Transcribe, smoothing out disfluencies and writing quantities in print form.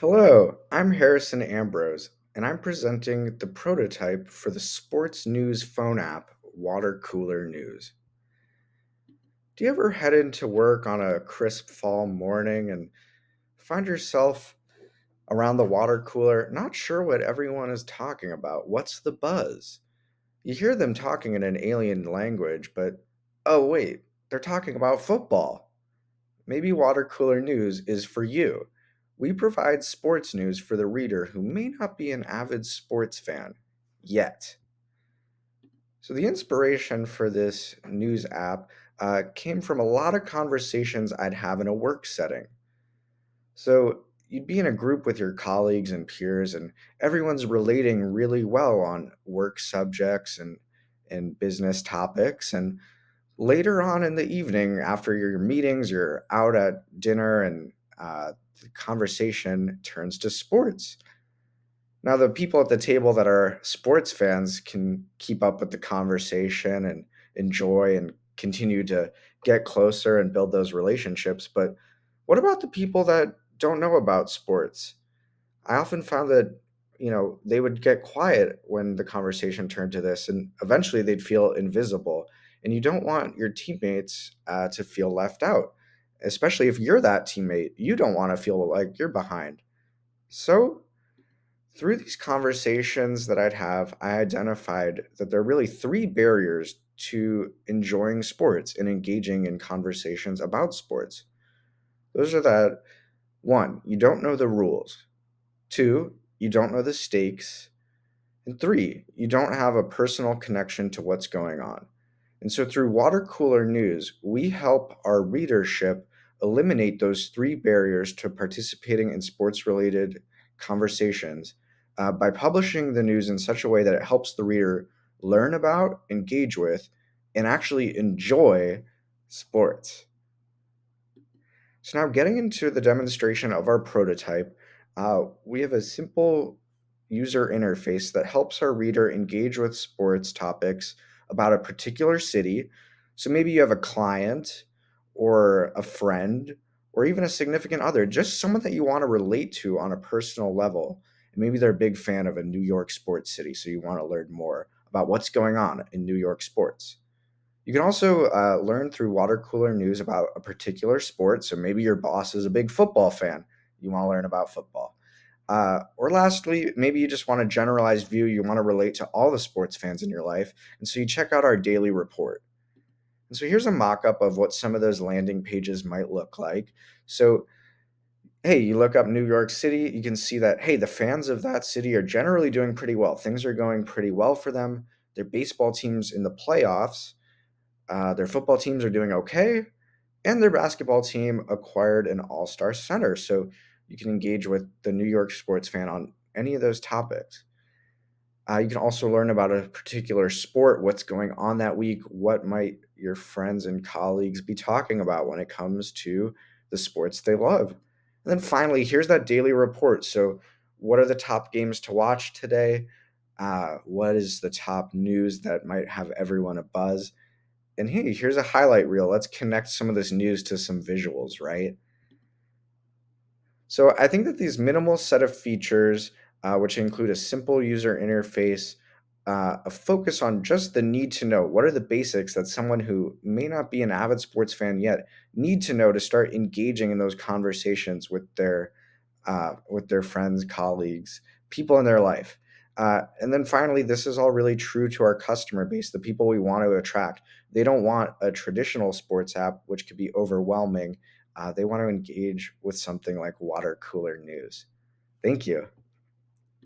Hello, I'm Harrison Ambrose, and I'm presenting the prototype for the sports news phone app, Water Cooler News. Do you ever head into work on a crisp fall morning and find yourself around the water cooler, not sure what everyone is talking about? What's the buzz? You hear them talking in an alien language, but oh, wait, they're talking about football. Maybe Water Cooler News is for you. We provide sports news for the reader who may not be an avid sports fan yet. So, the inspiration for this news app came from a lot of conversations I'd have in a work setting. So, you'd be in a group with your colleagues and peers, and everyone's relating really well on work subjects and business topics. And later on in the evening, after your meetings, you're out at dinner, and the conversation turns to sports. Now, the people at the table that are sports fans can keep up with the conversation and enjoy and continue to get closer and build those relationships. But what about the people that don't know about sports? I often found that, they would get quiet when the conversation turned to this, and eventually they'd feel invisible. And you don't want your teammates to feel left out, especially if you're that teammate. You don't want to feel like you're behind. So, through these conversations that I'd have, I identified that there are really three barriers to enjoying sports and engaging in conversations about sports. Those are that one, you don't know the rules. Two, you don't know the stakes. And three, you don't have a personal connection to what's going on. And so through Water Cooler News, we help our readership eliminate those three barriers to participating in sports related conversations by publishing the news in such a way that it helps the reader learn about, engage with, and actually enjoy sports. So now getting into the demonstration of our prototype, we have a simple user interface that helps our reader engage with sports topics about a particular city. So maybe you have a client or a friend or even a significant other, just someone that you want to relate to on a personal level. And maybe they're a big fan of a New York sports city, so you want to learn more about what's going on in New York sports. You can also learn through water cooler news about a particular sport. So maybe your boss is a big football fan. You want to learn about football. Or lastly, maybe you just want a generalized view. You want to relate to all the sports fans in your life. And so you check out our daily report. And so here's a mock up of what some of those landing pages might look like. So, hey, you look up New York City, you can see that, hey, the fans of that city are generally doing pretty well. Things are going pretty well for them. Their baseball teams in the playoffs, their football teams are doing okay, and their basketball team acquired an all-star center. So you can engage with the New York sports fan on any of those topics. You can also learn about a particular sport, what's going on that week, what might your friends and colleagues be talking about when it comes to the sports they love. And then finally, here's that daily report. So, what are the top games to watch today? What is the top news that might have everyone a buzz? And hey, here's a highlight reel. Let's connect some of this news to some visuals, right? So I think that these minimal set of features, which include a simple user interface, a focus on just the need to know what are the basics that someone who may not be an avid sports fan yet need to know to start engaging in those conversations with their friends, colleagues, people in their life. And then finally, this is all really true to our customer base, the people we want to attract. They don't want a traditional sports app, which could be overwhelming. They want to engage with something like water cooler news. Thank you.